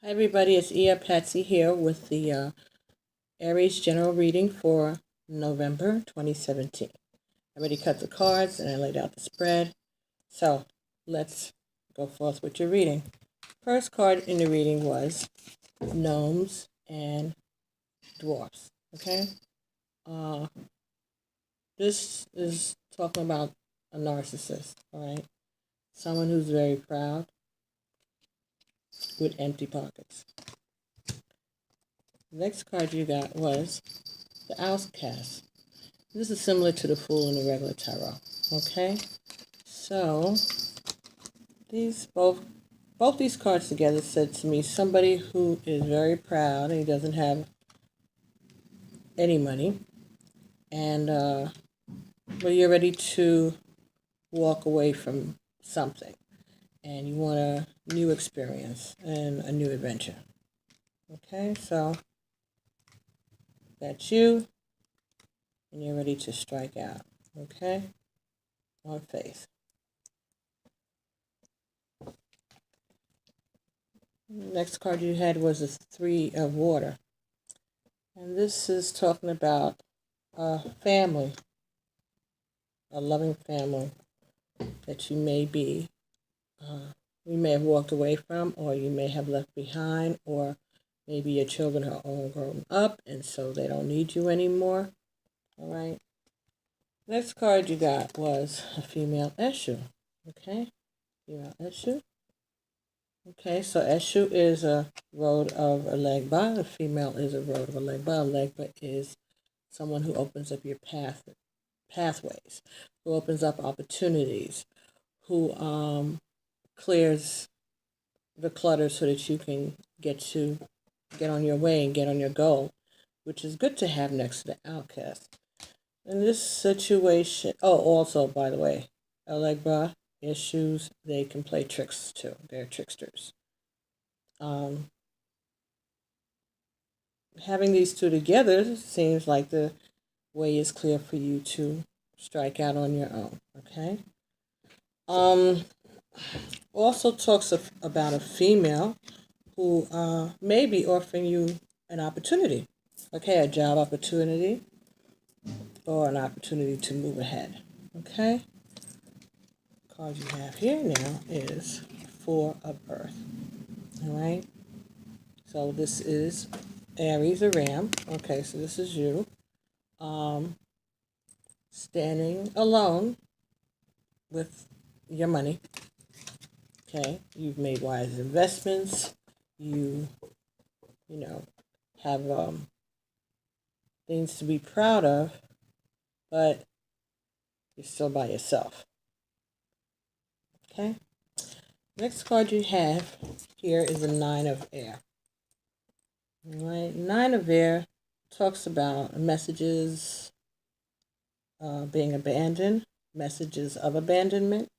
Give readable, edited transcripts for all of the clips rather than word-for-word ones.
Hi everybody, it's Patsy here with the Aries general reading for November 2017. I already cut the cards and I laid out the spread. So let's go forth with your reading. First card in the reading was Gnomes and Dwarfs. Okay? This is talking about a narcissist, alright? Someone who's very proud with empty pockets. The next card you got was the Outcast. This is similar to the Fool in the regular tarot. Okay, so both these cards together said to me somebody who is very proud and he doesn't have any money, and but you're ready to walk away from something, and you want a new experience and a new adventure. Okay, so that's you, and you're ready to strike out. Okay, on faith. Next card you had was the Three of Water. And this is talking about a family, a loving family that you may have walked away from, or you may have left behind, or maybe your children are all grown up and so they don't need you anymore. All right. Next card you got was a female Eshu. Okay, female Eshu. Okay, so Eshu is a road of a legba. A female is a road of a legba. A legba is someone who opens up your pathways, who opens up opportunities, who clears the clutter so that you can get on your way and get on your goal, which is good to have next to the outcast. In this situation, also, by the way, a legba issues, they can play tricks too. They're tricksters. Having these two together seems like the way is clear for you to strike out on your own. Okay. Also talks about a female who may be offering you an opportunity. Okay, a job opportunity or an opportunity to move ahead. Okay. The card you have here now is Four of Earth. All right. So this is Aries, a ram. Okay, so this is you. Standing alone with your money. Okay, you've made wise investments. You have things to be proud of, but you're still by yourself. Okay. Next card you have here is the Nine of Air. All right, Nine of Air talks about messages being abandoned, messages of abandonment.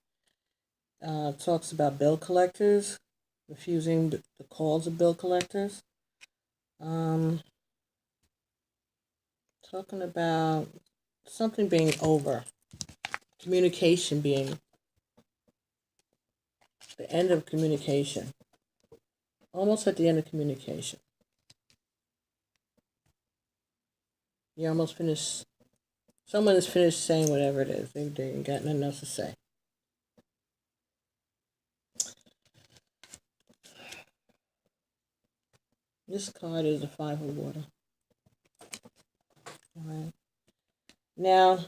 Talks about bill collectors, refusing the calls of bill collectors. Talking about something being over, communication being the end of communication, almost at the end of communication. You almost finished. Someone is finished saying whatever it is. They ain't got nothing else to say. This card is the Five of Water. All right. Now,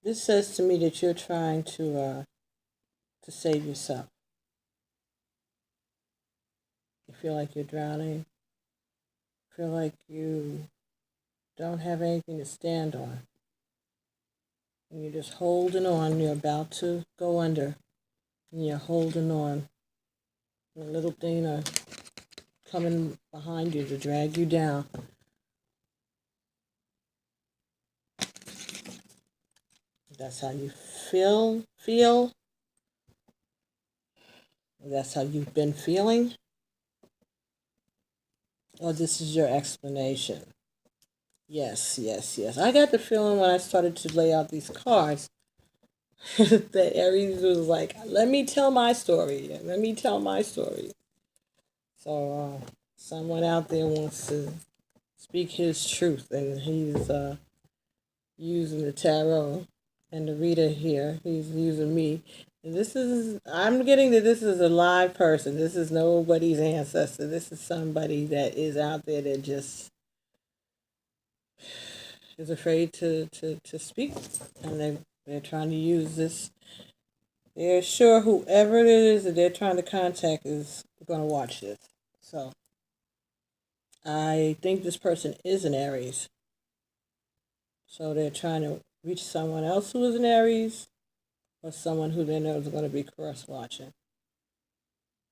this says to me that you're trying to save yourself. You feel like you're drowning. You feel like you don't have anything to stand on. And you're just holding on. You're about to go under. And you're holding on. And little things are coming behind you to drag you down. That's how you feel. That's how you've been feeling. Or this is your explanation. Yes. I got the feeling when I started to lay out these cards that Aries was like, let me tell my story. So someone out there wants to speak his truth, and he's using the tarot, and the reader here, he's using me. And I'm getting that this is a live person. This is nobody's ancestor. This is somebody that is out there that just is afraid to speak. And they're trying to use this. They're sure whoever it is that they're trying to contact is going to watch this. So I think this person is an Aries. So they're trying to reach someone else who is an Aries, or someone who they know is going to be cross-watching.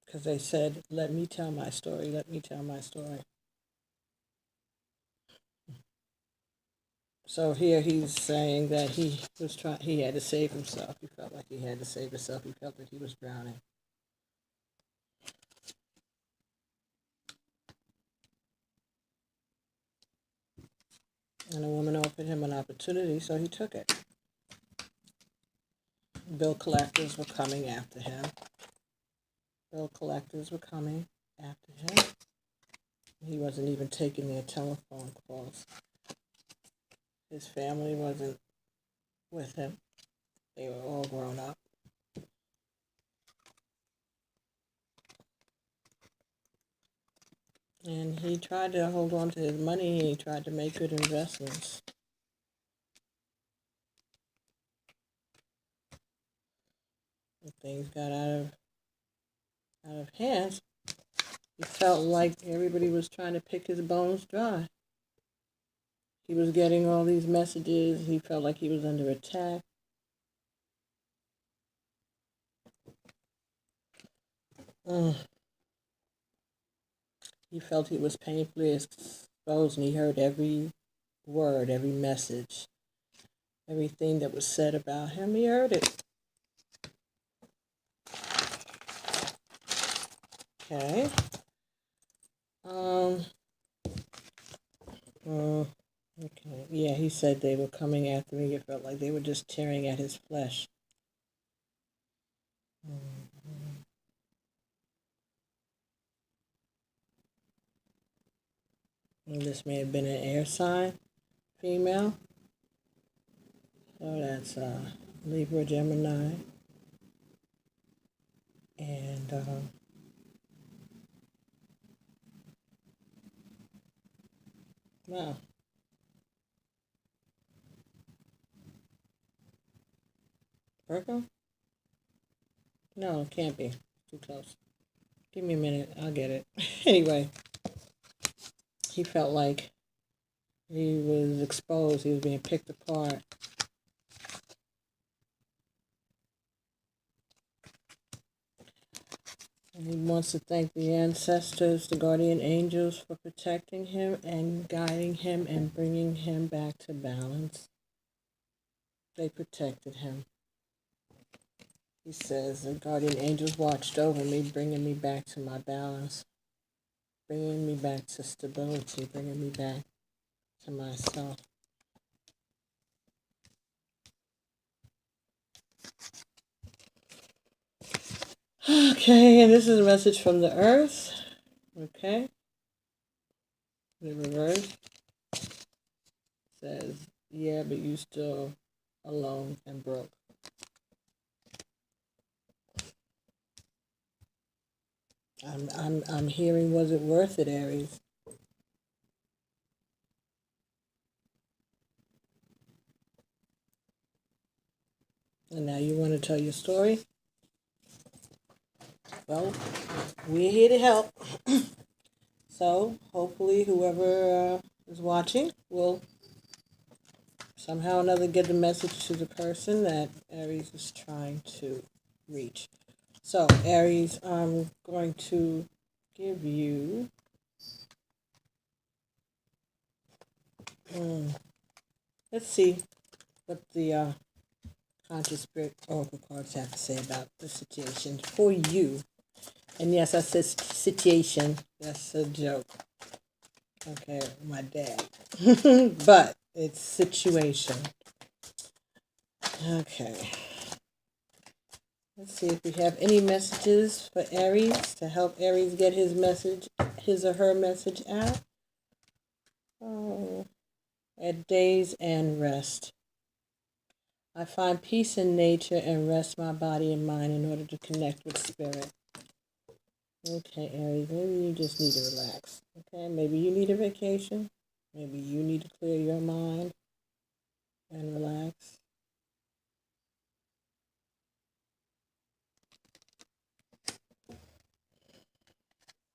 Because they said, let me tell my story, let me tell my story. So here he's saying that he had to save himself. He felt like he had to save himself. He felt that he was drowning. And a woman offered him an opportunity, so he took it. Bill collectors were coming after him. Bill collectors were coming after him. He wasn't even taking their telephone calls. His family wasn't with him. They were all grown up. And he tried to hold on to his money. He tried to make good investments. When things got out of hand, he felt like everybody was trying to pick his bones dry. He was getting all these messages. He felt like he was under attack. He felt he was painfully exposed, and he heard every word, every message, everything that was said about him. He heard it. Okay. Okay. Yeah, he said they were coming after me. It felt like they were just tearing at his flesh. And this may have been an air sign, female. So that's Libra, Gemini. And wow. Virgo? No, it can't be. Too close. Give me a minute. I'll get it. Anyway, he felt like he was exposed. He was being picked apart. And he wants to thank the ancestors, the guardian angels, for protecting him and guiding him and bringing him back to balance. They protected him. He says the guardian angels watched over me, bringing me back to my balance, bringing me back to stability, bringing me back to myself. Okay, and this is a message from the earth. Okay. The reverse says, yeah, but you still alone and broke. I'm hearing, was it worth it, Aries? And now you want to tell your story? Well, we're here to help. So hopefully whoever is watching will somehow or another get the message to the person that Aries is trying to reach. So Aries, I'm going to give you let's see what the conscious spirit oracle cards have to say about the situation for you. And yes, I said situation. That's a joke. Okay, my dad. But it's situation. Okay. Let's see if we have any messages for Aries to help Aries get his or her message out. Oh, at days and rest. I find peace in nature and rest my body and mind in order to connect with spirit. Okay, Aries, maybe you just need to relax. Okay, maybe you need a vacation. Maybe you need to clear your mind and relax.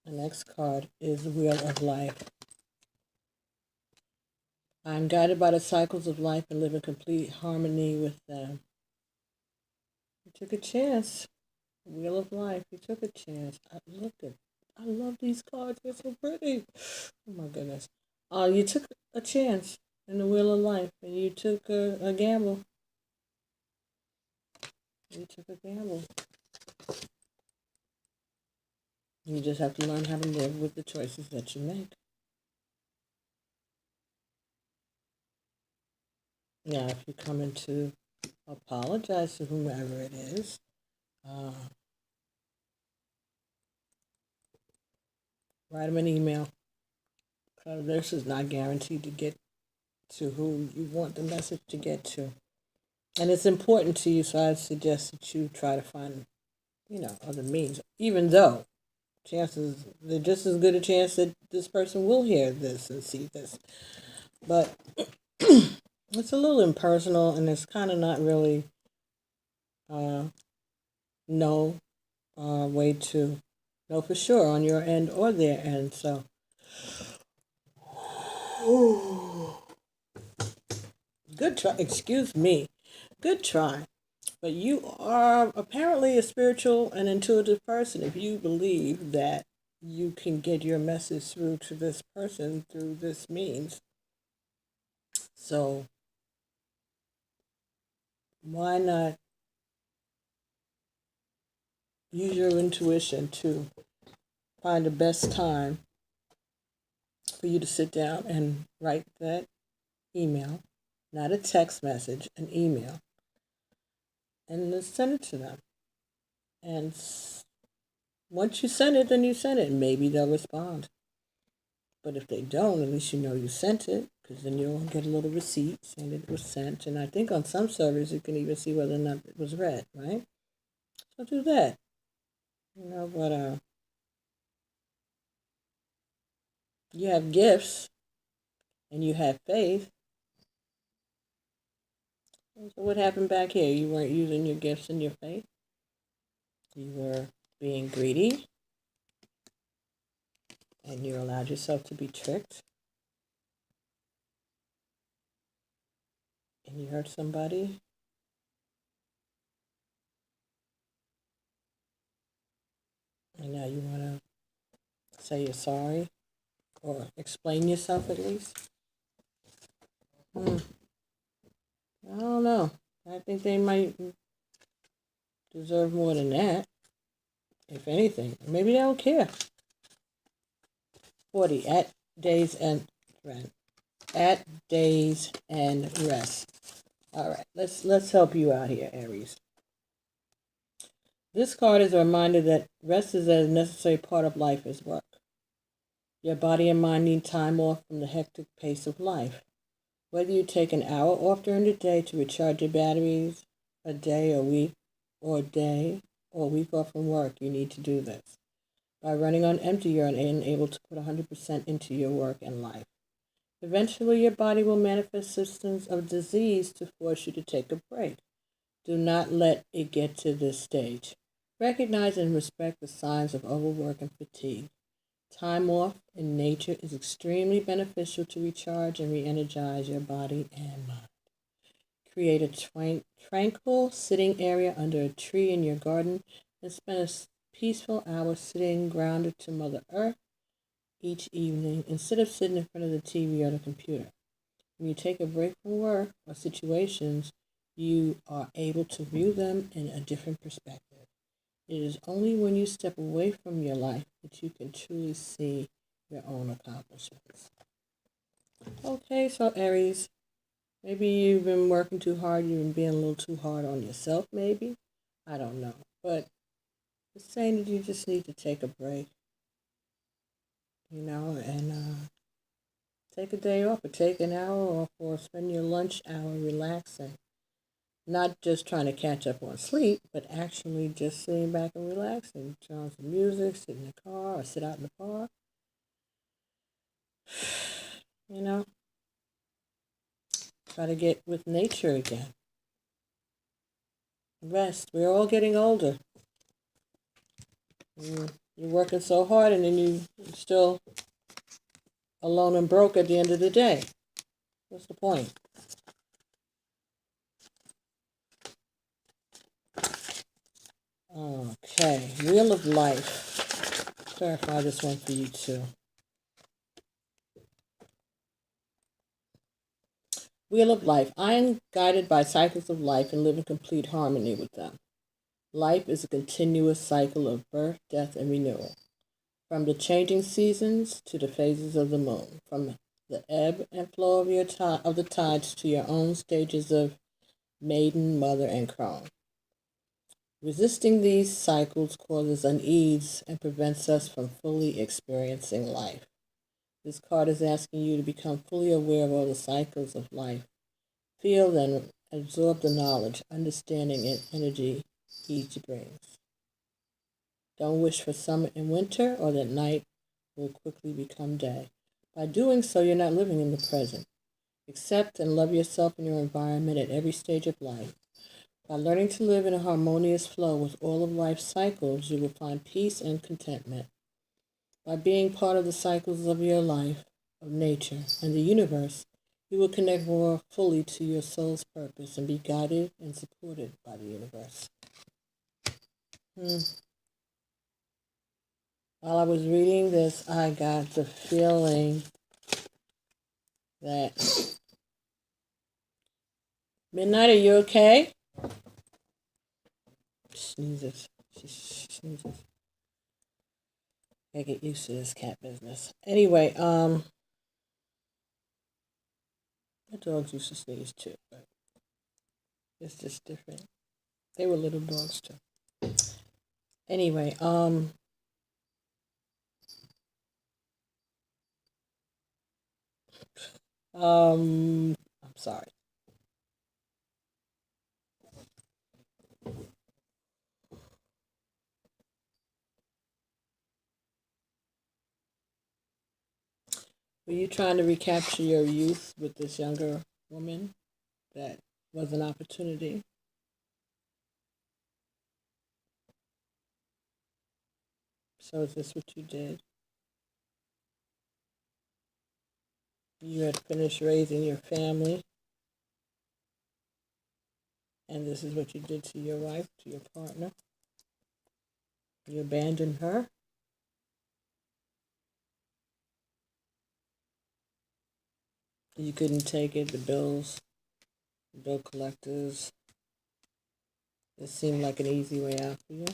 The next card is the Wheel of Life. I am guided by the cycles of life and live in complete harmony with them. You took a chance. Wheel of Life. You took a chance. I love these cards. They're so pretty. Oh my goodness. You took a chance in the Wheel of Life, and you took a gamble. You took a gamble. You just have to learn how to live with the choices that you make. Now, if you're coming to apologize to whomever it is, write them an email. Because this is not guaranteed to get to who you want the message to get to. And it's important to you, so I suggest that you try to find, other means. Even though chances, they're just as good a chance that this person will hear this and see this. But it's a little impersonal, and it's kind of not really way to know for sure on your end or their end. So, good try. Excuse me. Good try. But you are apparently a spiritual and intuitive person if you believe that you can get your message through to this person through this means. So, why not use your intuition to find the best time for you to sit down and write that email, not a text message, an email, and send it to them. And once you send it, then you send it. Maybe they'll respond. But if they don't, at least you know you sent it, because then you'll get a little receipt saying it was sent. And I think on some servers you can even see whether or not it was read, right? So do that. But you have gifts and you have faith. So what happened back here? You weren't using your gifts and your faith. You were being greedy. And you allowed yourself to be tricked. And you hurt somebody. And now you want to say you're sorry. Or explain yourself at least. I don't know. I think they might deserve more than that. If anything. Maybe they don't care. 40. At days and rest. At days and rest. All right. Let's help you out here, Aries. This card is a reminder that rest is a necessary part of life as work. Your body and mind need time off from the hectic pace of life. Whether you take an hour off during the day to recharge your batteries, a day, a week, or a day, or a week off from work, you need to do this. By running on empty, you're unable to put 100% into your work and life. Eventually, your body will manifest symptoms of disease to force you to take a break. Do not let it get to this stage. Recognize and respect the signs of overwork and fatigue. Time off in nature is extremely beneficial to recharge and re-energize your body and mind. Create a tranquil sitting area under a tree in your garden and spend a peaceful hour sitting grounded to Mother Earth each evening instead of sitting in front of the TV or the computer. When you take a break from work or situations, you are able to view them in a different perspective. It is only when you step away from your life that you can truly see your own accomplishments. Okay, so Aries, maybe you've been working too hard. You've been being a little too hard on yourself, maybe. I don't know. But it's saying that you just need to take a break, and take a day off or take an hour off or spend your lunch hour relaxing. Not just trying to catch up on sleep, but actually just sitting back and relaxing. Turn on some music, sit in the car, or sit out in the park. You know, try to get with nature again. Rest. We're all getting older. You're working so hard and then you're still alone and broke at the end of the day. What's the point? Okay, Wheel of Life. Clarify this one for you too. Wheel of Life. I am guided by cycles of life and live in complete harmony with them. Life is a continuous cycle of birth, death, and renewal. From the changing seasons to the phases of the moon, from the ebb and flow of the tides to your own stages of maiden, mother, and crone. Resisting these cycles causes unease and prevents us from fully experiencing life. This card is asking you to become fully aware of all the cycles of life. Feel and absorb the knowledge, understanding, and energy each brings. Don't wish for summer and winter or that night will quickly become day. By doing so, you're not living in the present. Accept and love yourself and your environment at every stage of life. By learning to live in a harmonious flow with all of life's cycles, you will find peace and contentment. By being part of the cycles of your life, of nature, and the universe, you will connect more fully to your soul's purpose and be guided and supported by the universe. While I was reading this, I got the feeling that... Midnight, are you okay? Sneezes. She sneezes. I get used to this cat business. Anyway, my dogs used to sneeze too, but it's just different. They were little dogs too. Anyway, I'm sorry. Were you trying to recapture your youth with this younger woman? That was an opportunity. So is this what you did? You had finished raising your family, and this is what you did to your wife, to your partner. You abandoned her. You couldn't take it, the bills, the bill collectors. It seemed like an easy way out for you.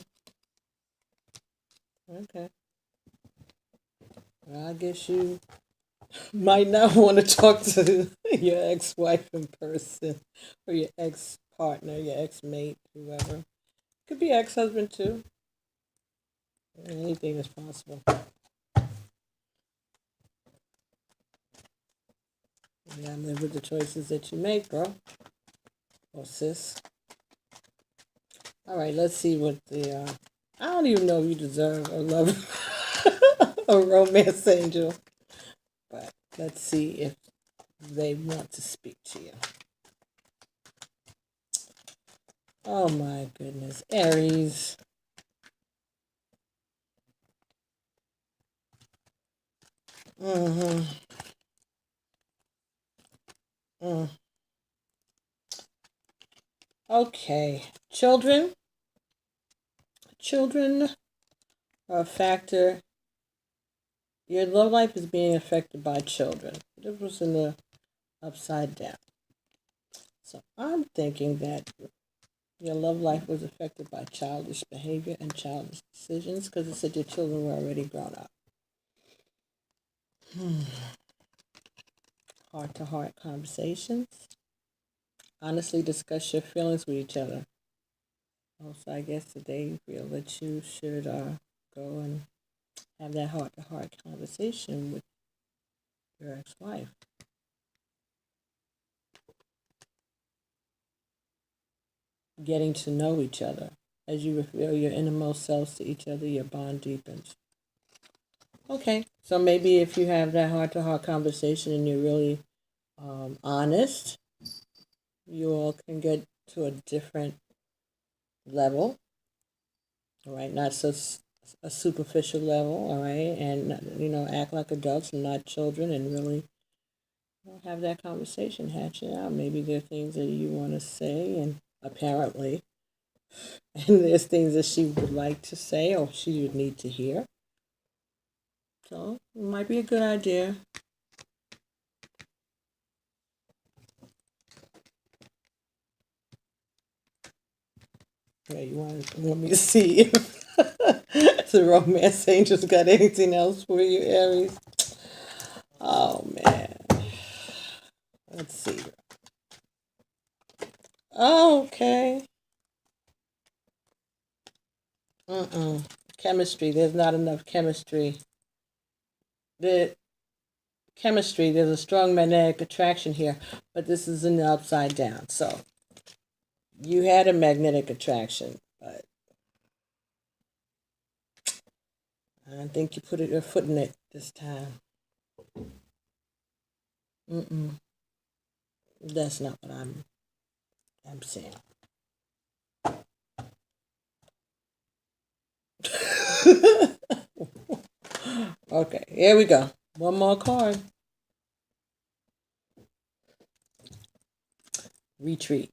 Okay. Well, I guess you might not want to talk to your ex-wife in person, or your ex-partner, your ex-mate, whoever. Could be ex-husband too. Anything is possible. You gotta live with the choices that you make, bro. Or sis. All right, let's see what the... I don't even know if you deserve a love, a romance angel. But let's see if they want to speak to you. Oh my goodness. Aries. Okay. Children. Children are a factor. Your love life is being affected by children. This was in the upside down. So I'm thinking that your love life was affected by childish behavior and childish decisions, because it said your children were already grown up. Heart-to-heart conversations. Honestly discuss your feelings with each other. Also, I guess that they feel that you should go and have that heart-to-heart conversation with your ex-wife. Getting to know each other. As you reveal your innermost selves to each other, your bond deepens. Okay, so maybe if you have that heart-to-heart conversation and you're really honest, you all can get to a different level, all right? Not so a superficial level, all right? And, act like adults and not children and really have that conversation, hatch it out. Maybe there are things that you want to say, and apparently, and there's things that she would like to say or she would need to hear. So it might be a good idea. Yeah, you want me to see if the romance angels got anything else for you, Aries? Oh man. Let's see. Oh, okay. Chemistry. There's not enough chemistry. The chemistry. There's a strong magnetic attraction here, but this is in the upside down. So you had a magnetic attraction, but I think you put your foot in it this time. That's not what I'm saying. Okay, here we go. One more card. Retreat.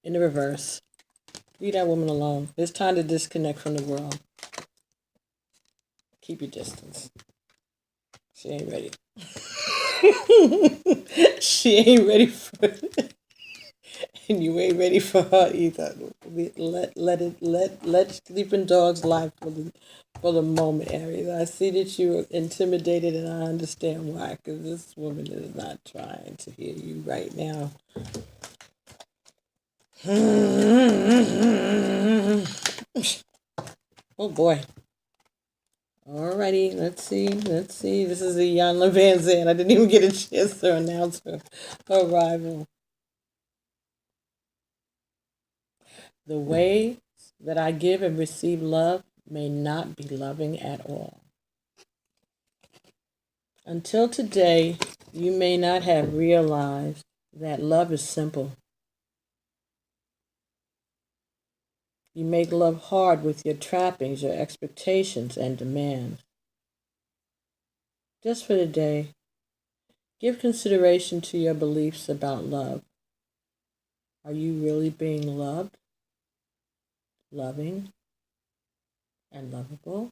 In the reverse. Leave that woman alone. It's time to disconnect from the world. Keep your distance. She ain't ready. She ain't ready for it. And you ain't ready for her either. Let sleeping dogs lie for the moment, Aries. I see that you are intimidated, and I understand why. Because this woman is not trying to hear you right now. Oh boy. Alrighty, let's see. This is Iyanla Vanzant. I didn't even get a chance to announce her arrival. The way that I give and receive love may not be loving at all. Until today, you may not have realized that love is simple. You make love hard with your trappings, your expectations, and demands. Just for the day, give consideration to your beliefs about love. Are you really being loved, loving, and lovable?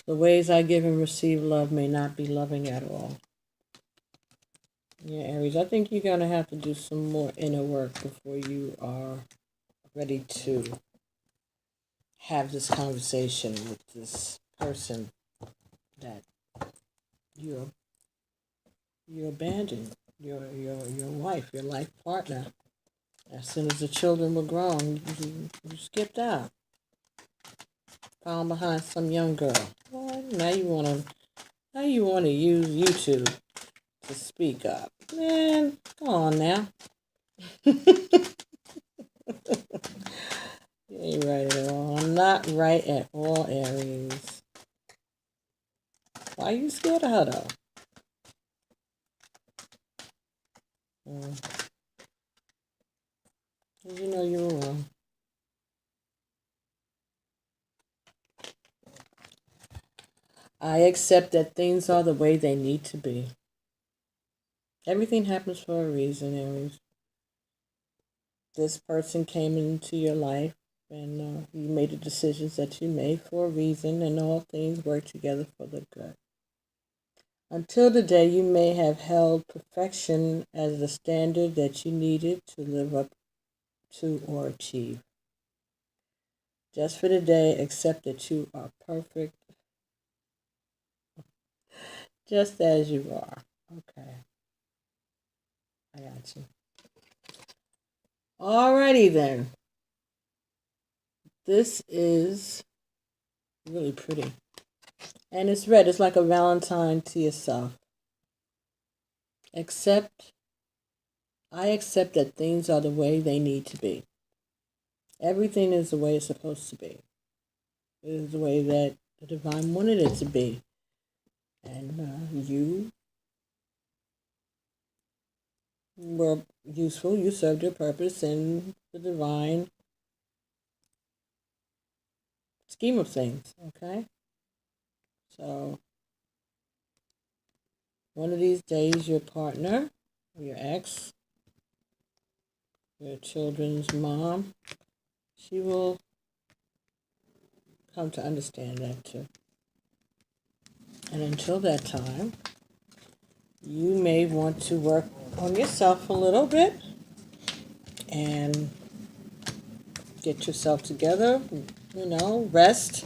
The ways I give and receive love may not be loving at all. Yeah, Aries, I think you're going to have to do some more inner work before you are ready to have this conversation with this person that you abandoned, your wife, your life partner. As soon as the children were grown, you skipped out, found behind some young girl. Well, now you want to use YouTube to speak up. Man, come on now. You ain't right at all. I'm not right at all, Aries. Why are you scared of her, though? You know you were wrong. I accept that things are the way they need to be. Everything happens for a reason, Aries. This person came into your life, and you made the decisions that you made for a reason, and all things work together for the good. Until today, you may have held perfection as the standard that you needed to live up to or achieve. Just for today, accept that you are perfect just as you are. Okay. I got you. Alrighty then. This is really pretty. And it's red. It's like a Valentine to yourself. I accept that things are the way they need to be. Everything is the way it's supposed to be. It is the way that the divine wanted it to be. And you were useful. You served your purpose in the divine scheme of things, okay? So, one of these days, your partner, or your ex, your children's mom, she will come to understand that too. And until that time, you may want to work on yourself a little bit and get yourself together, rest,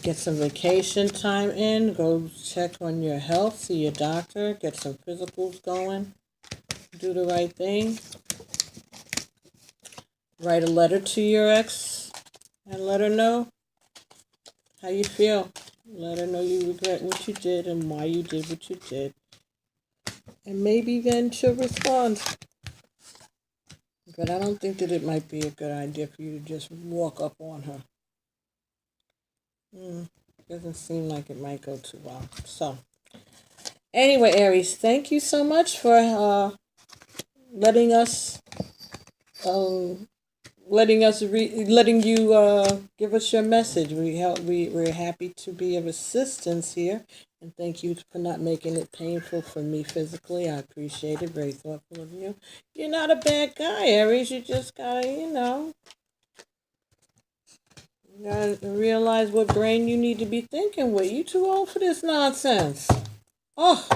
get some vacation time in, go check on your health, see your doctor, get some physicals going, do the right thing, write a letter to your ex and let her know how you feel. Let her know you regret what you did and why you did what you did. And maybe then she'll respond. But I don't think that it might be a good idea for you to just walk up on her. Doesn't seem like it might go too well. So, anyway, Aries, thank you so much for letting you give us your message. We're happy to be of assistance here, and thank you for not making it painful for me physically. I appreciate it. Very thoughtful of you. You're not a bad guy, Aries. You just gotta, you gotta realize what brain you need to be thinking with. You too old for this nonsense. Oh,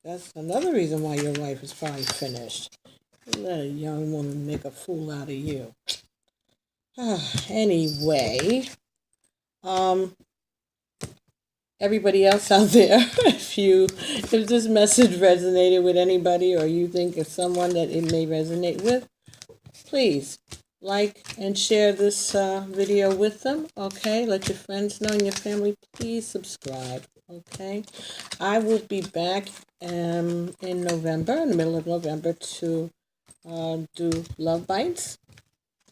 that's another reason why your life is probably finished. Let a young woman make a fool out of you. Anyway, everybody else out there, if this message resonated with anybody or you think of someone that it may resonate with, please like and share this video with them, okay? Let your friends know and your family. Please subscribe, okay? I will be back in November, in the middle of November, to do Love Bites,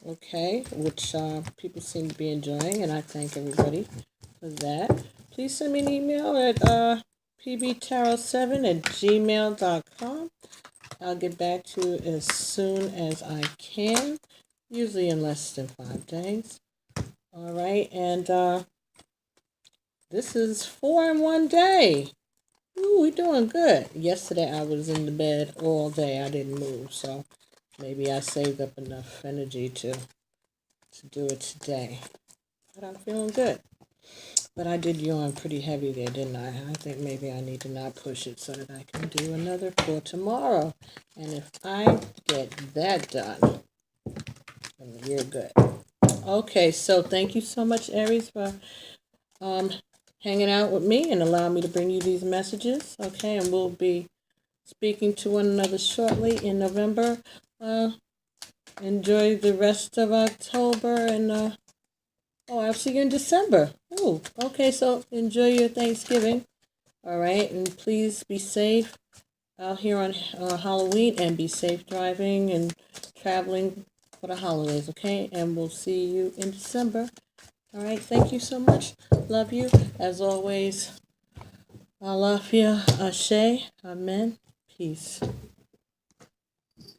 okay, which people seem to be enjoying, and I thank everybody for that. Please send me an email at pbtarot7@gmail.com. I'll get back to you as soon as I can, usually in less than 5 days. All right, and this is 4 in 1 day. Ooh, we're doing good. Yesterday I was in the bed all day. I didn't move, so maybe I saved up enough energy to do it today. But I'm feeling good. But I did yawn pretty heavy there, didn't I? I think maybe I need to not push it so that I can do another for tomorrow. And if I get that done, then we're good. Okay, so thank you so much, Aries, for hanging out with me and allowing me to bring you these messages. Okay, and we'll be speaking to one another shortly in November. Enjoy the rest of October, and I'll see you in December. Oh, okay, so enjoy your Thanksgiving. All right, and please be safe out here on Halloween, and be safe driving and traveling for the holidays, okay? And we'll see you in December. All right, thank you so much. Love you. As always, Alafia, Ashe, Amen. Peace.